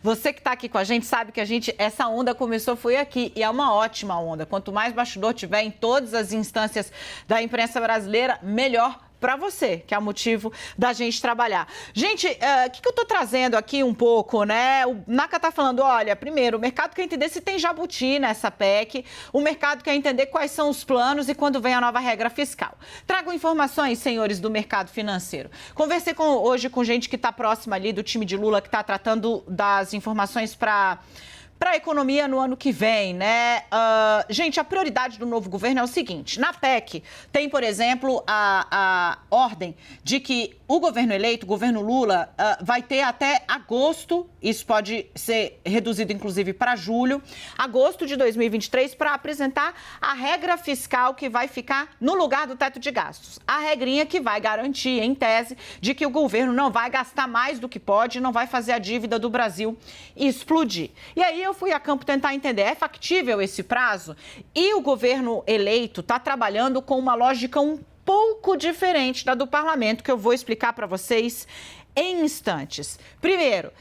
Você que está aqui com a gente sabe que essa onda começou foi aqui e é uma ótima onda. Quanto mais bastidor tiver em todas as instâncias da imprensa brasileira, melhor para você, que é o motivo da gente trabalhar. Gente, o que eu estou trazendo aqui um pouco, né? O Naka está falando, olha, primeiro, o mercado quer entender se tem jabuti nessa PEC, o mercado quer entender quais são os planos e quando vem a nova regra fiscal. Trago informações, senhores do mercado financeiro. Conversei hoje com gente que está próxima ali do time de Lula, que está tratando das informações para a economia no ano que vem, né? Gente, a prioridade do novo governo é o seguinte: na PEC tem, por exemplo, a ordem de que o governo eleito, o governo Lula, vai ter até agosto, isso pode ser reduzido inclusive para julho, agosto de 2023, para apresentar a regra fiscal que vai ficar no lugar do teto de gastos. A regrinha que vai garantir, em tese, de que o governo não vai gastar mais do que pode, não vai fazer a dívida do Brasil explodir. E aí eu fui a campo tentar entender, é factível esse prazo? E o governo eleito está trabalhando com uma lógica um pouco diferente da do parlamento, que eu vou explicar para vocês em instantes. Primeiro,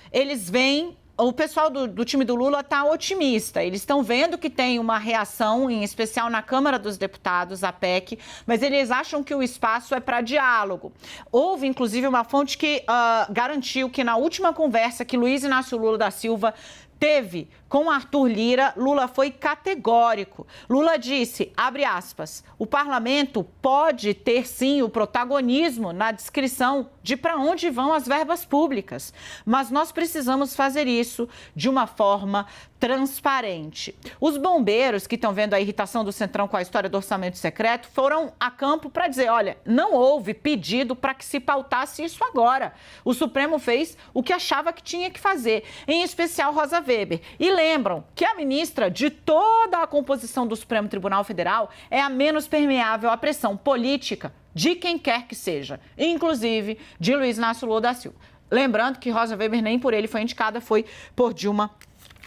o pessoal do time do Lula está otimista. Eles estão vendo que tem uma reação, em especial na Câmara dos Deputados, a PEC, mas eles acham que o espaço é para diálogo. Houve, inclusive, uma fonte que garantiu que na última conversa que Luiz Inácio Lula da Silva teve com Arthur Lira, Lula foi categórico. Lula disse, abre aspas, o parlamento pode ter sim o protagonismo na descrição de para onde vão as verbas públicas, mas nós precisamos fazer isso de uma forma transparente. Os bombeiros que estão vendo a irritação do Centrão com a história do orçamento secreto foram a campo para dizer, olha, não houve pedido para que se pautasse isso agora. O Supremo fez o que achava que tinha que fazer, em especial Rosa Weber. E lembram que a ministra de toda a composição do Supremo Tribunal Federal é a menos permeável à pressão política de quem quer que seja, inclusive de Luiz Inácio Lula da Silva. Lembrando que Rosa Weber nem por ele foi indicada, foi por Dilma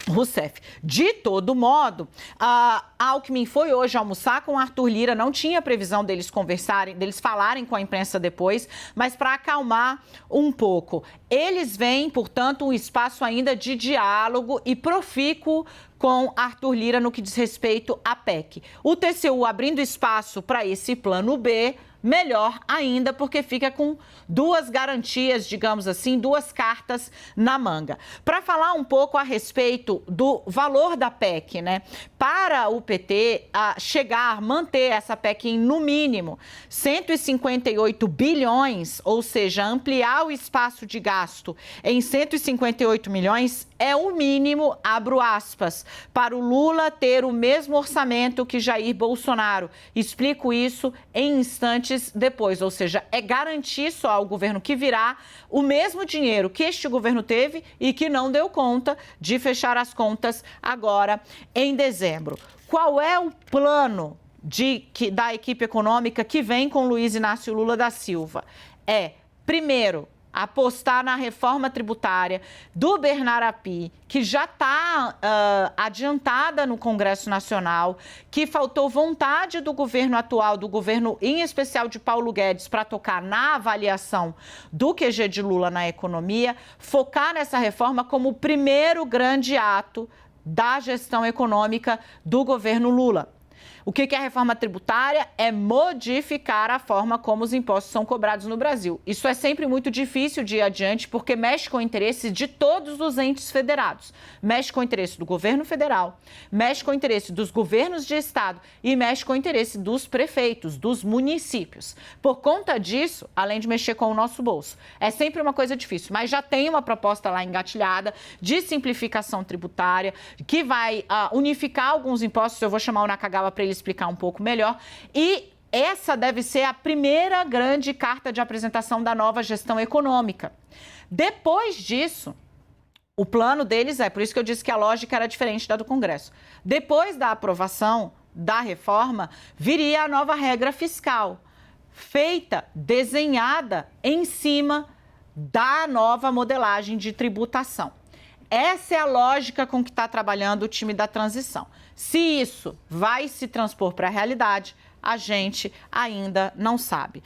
Rousseff. De todo modo, Alckmin foi hoje almoçar com Arthur Lira, não tinha previsão deles conversarem, deles falarem com a imprensa depois, mas para acalmar um pouco. Eles veem, portanto, um espaço ainda de diálogo e profícuo com Arthur Lira no que diz respeito à PEC. O TCU abrindo espaço para esse plano B, melhor ainda, porque fica com duas garantias, digamos assim, duas cartas na manga. Para falar um pouco a respeito do valor da PEC, né? Para o PT manter essa PEC em, no mínimo, 158 bilhões, ou seja, ampliar o espaço de gasto em 158 milhões, é o mínimo, abro aspas, para o Lula ter o mesmo orçamento que Jair Bolsonaro. Explico isso em instantes depois, ou seja, é garantir só ao governo que virá o mesmo dinheiro que este governo teve e que não deu conta de fechar as contas agora em dezembro. Qual é o plano da equipe econômica que vem com Luiz Inácio Lula da Silva? Primeiro, apostar na reforma tributária do Bernard Api, que já está adiantada no Congresso Nacional, que faltou vontade do governo atual, do governo em especial de Paulo Guedes, para tocar na avaliação do QG de Lula na economia, focar nessa reforma como o primeiro grande ato da gestão econômica do governo Lula. O que é a reforma tributária? É modificar a forma como os impostos são cobrados no Brasil. Isso é sempre muito difícil de ir adiante, porque mexe com o interesse de todos os entes federados. Mexe com o interesse do governo federal, mexe com o interesse dos governos de estado e mexe com o interesse dos prefeitos, dos municípios. Por conta disso, além de mexer com o nosso bolso, é sempre uma coisa difícil, mas já tem uma proposta lá engatilhada de simplificação tributária, que vai unificar alguns impostos. Eu vou chamar o Nakagawa para ele explicar um pouco melhor, e essa deve ser a primeira grande carta de apresentação da nova gestão econômica. Depois disso, o plano deles por isso que eu disse que a lógica era diferente da do Congresso. Depois da aprovação da reforma, viria a nova regra fiscal, desenhada em cima da nova modelagem de tributação. Essa é a lógica com que está trabalhando o time da transição. Se isso vai se transpor para a realidade, a gente ainda não sabe.